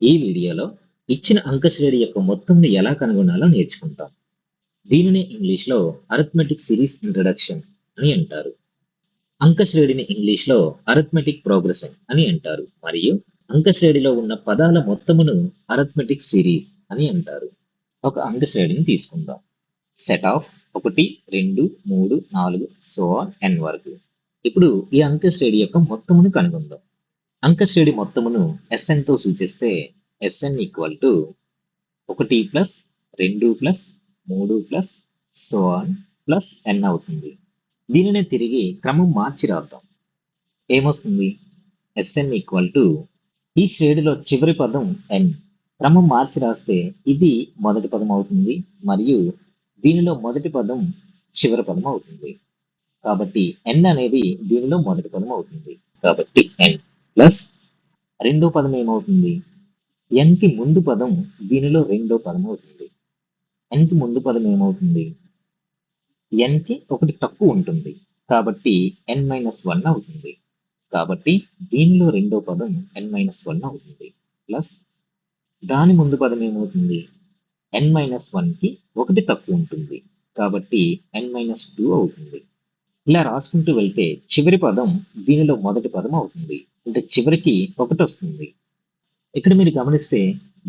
ఈ వీడియోలో ఇచ్చిన అంక శ్రేణి యొక్క మొత్తంను ఎలా కనుగొనాలో నేర్చుకుంటాం. దీనిని ఇంగ్లీష్లో అరిథ్మెటిక్ సిరీస్ ఇంట్రడక్షన్ అని అంటారు. అంక శ్రేణిని ఇంగ్లీష్లో అరిథ్మెటిక్ ప్రోగ్రెషన్ అని అంటారు మరియు అంక శ్రేణిలో ఉన్న పదాల మొత్తమును అరిథ్మెటిక్ సిరీస్ అని అంటారు. ఒక అంక శ్రేణిని తీసుకుందాం. Set of 1, 2, 3, 4 so on n వరకు. ఇప్పుడు ఈ అంక శ్రేణి యొక్క మొత్తమును కనుగొందాం. అంక శ్రేణి మొత్తమును Sn తో సూచిస్తే Sn equal to 1 plus 2 plus 3 plus so on plus n అవుతుంది. దీనినే తిరిగి క్రమం మార్చి రాద్దాం. ఏమొస్తుంది? Sn ఈక్వల్ టు ఈ శ్రేణిలో చివరి పదం n. క్రమం మార్చి రాస్తే ఇది మొదటి పదం అవుతుంది మరియు దీనిలో మొదటి పదం చివరి పదం అవుతుంది. కాబట్టి n అనేది దీనిలో మొదటి పదం అవుతుంది. కాబట్టి n ప్లస్ రెండో పదం ఏమవుతుంది? n కి ముందు పదం దీనిలో రెండో పదం అవుతుంది. n కి ముందు పదం ఏమవుతుంది? n కి ఒకటి తక్కువ ఉంటుంది కాబట్టి n-1 అవుతుంది. కాబట్టి దీనిలో రెండో పదం n-1 అవుతుంది. ప్లస్ దాని ముందు పదం ఏమవుతుంది? n-1 కి ఒకటి తక్కువ ఉంటుంది కాబట్టి n-2 అవుతుంది. ఇలా రాసుకుంటూ వెళ్తే చివరి పదం దీనిలో మొదటి పదం అవుతుంది. అంటే చివరికి ఒకటి వస్తుంది. ఇక్కడ మీరు గమనిస్తే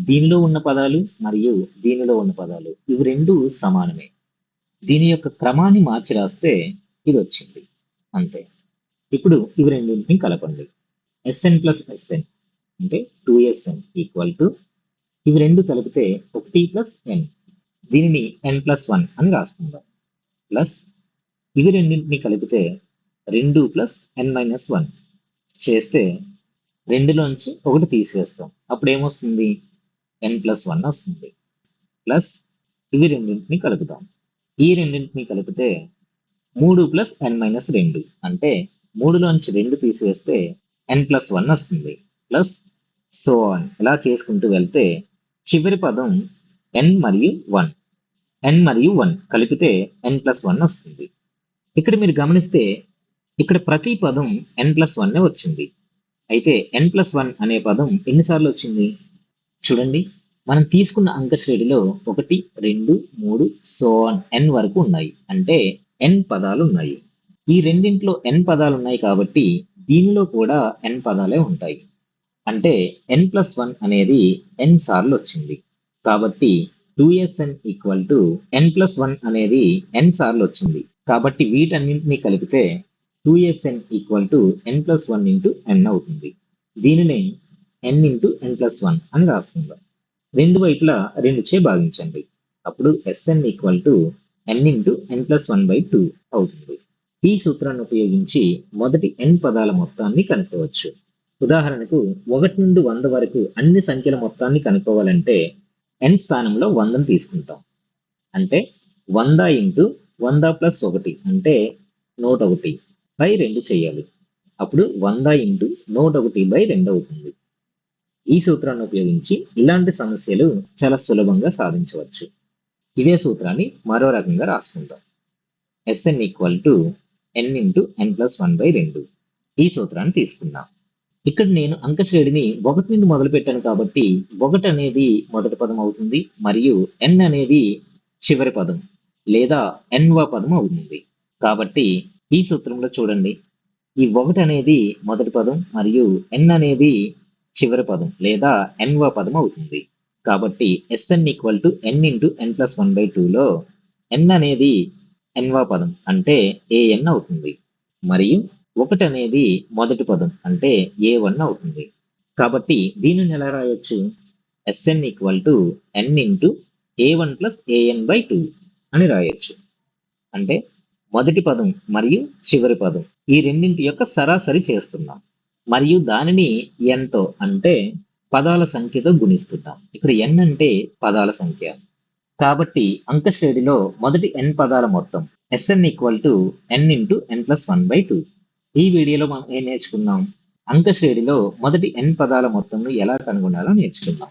దీనిలో ఉన్న పదాలు మరియు దీనిలో ఉన్న పదాలు ఇవి రెండు సమానమే. దీని యొక్క క్రమాన్ని మార్చి రాస్తే ఇది వచ్చింది. అంతే. ఇప్పుడు ఇవి రెండింటిని కలపండి. Sn ప్లస్ Sn అంటే 2Sn ఈక్వల్ టు ఇవి రెండు కలిపితే 1 ప్లస్ n. దీనిని n+1 అని రాసుకుందాం. ప్లస్ ఇవి రెండింటిని కలిపితే 2 ప్లస్ n-1 చేస్తే రెండులోంచి ఒకటి తీసివేస్తాం. అప్పుడు ఏమొస్తుంది? n+1 వస్తుంది. ప్లస్ ఇవి రెండింటిని కలుపుతాం. ఈ రెండింటిని కలిపితే 3 ప్లస్ n-2 అంటే 3లోంచి 2 తీసివేస్తే n+1 వస్తుంది. ప్లస్ సో ఆన్ ఇలా చేసుకుంటూ వెళ్తే చివరి పదం n మరియు 1. n మరియు 1 కలిపితే n+1 వస్తుంది. ఇక్కడ మీరు గమనిస్తే ఇక్కడ ప్రతి పదం n+1 వచ్చింది. అయితే n+1 అనే పదం ఎన్నిసార్లు వచ్చింది? చూడండి, మనం తీసుకున్న అంక శ్రేణిలో 1, 2, 3 సో ఆన్ n వరకు ఉన్నాయి. అంటే n పదాలు ఉన్నాయి. ఈ రెండింటిలో n పదాలు ఉన్నాయి కాబట్టి దీనిలో కూడా n పదాలే ఉంటాయి. అంటే n+1 అనేది n సార్లు వచ్చింది. కాబట్టి 2Sn ఈక్వల్ టు n+1 అనేది n సార్లు వచ్చింది. కాబట్టి వీటన్నింటినీ కలిపితే 2Sn equal to n+1 into n అవుతుంది. దీనినే n ఇంటూ n+1 అని రాసుకుందాం. రెండు వైపులా 2 చే భాగించండి. అప్పుడు Sn equal to n into n+1/2 అవుతుంది. ఈ సూత్రాన్ని ఉపయోగించి మొదటి n పదాల మొత్తాన్ని కనుక్కోవచ్చు. ఉదాహరణకు 1 నుండి 100 వరకు అన్ని సంఖ్యల మొత్తాన్ని కనుక్కోవాలంటే n స్థానంలో 100ని తీసుకుంటాం. అంటే 100 ఇంటూ 100 ప్లస్ 1 అంటే 101/2 చేయాలి. అప్పుడు 100 ఇంటూ 101/2 అవుతుంది. ఈ సూత్రాన్ని ఉపయోగించి ఇలాంటి సమస్యలు చాలా సులభంగా సాధించవచ్చు. ఇదే సూత్రాన్ని మరో రకంగా రాసుకుందాం. Sn equal to n into n+1/2. ఈ సూత్రాన్ని తీసుకున్నాం. ఇక్కడ నేను అంక శ్రేణిని 1 నుండి మొదలు పెట్టాను కాబట్టి 1 అనేది మొదటి పదం అవుతుంది మరియు n అనేది చివరి పదం లేదా nవ పదం అవుతుంది. కాబట్టి ఈ సూత్రంలో చూడండి, ఈ 1 అనేది మొదటి పదం మరియు n అనేది చివరి పదం లేదా nవ పదం అవుతుంది. కాబట్టి Sn equal to n into n+1/2లో n అనేది nవ పదం అంటే an అవుతుంది మరియు 1 అనేది మొదటి పదం అంటే a1 అవుతుంది. కాబట్టి దీనిని ఎలా రాయొచ్చు? Sn equal to n into a1 plus an/2 అని రాయొచ్చు. అంటే మొదటి పదం మరియు చివరి పదం ఈ రెండింటి యొక్క సరాసరి చేస్తున్నాం మరియు దానిని n తో అంటే పదాల సంఖ్యతో గుణిస్తున్నాం. ఇక్కడ n అంటే పదాల సంఖ్య. కాబట్టి అంక శ్రేణిలో మొదటి n పదాల మొత్తం Sn equal to n into n+1/2. ఈ వీడియోలో మనం ఏం నేర్చుకున్నాం? అంక శ్రేణిలో మొదటి n పదాల మొత్తంను ఎలా కనుగొనాలో నేర్చుకున్నాం.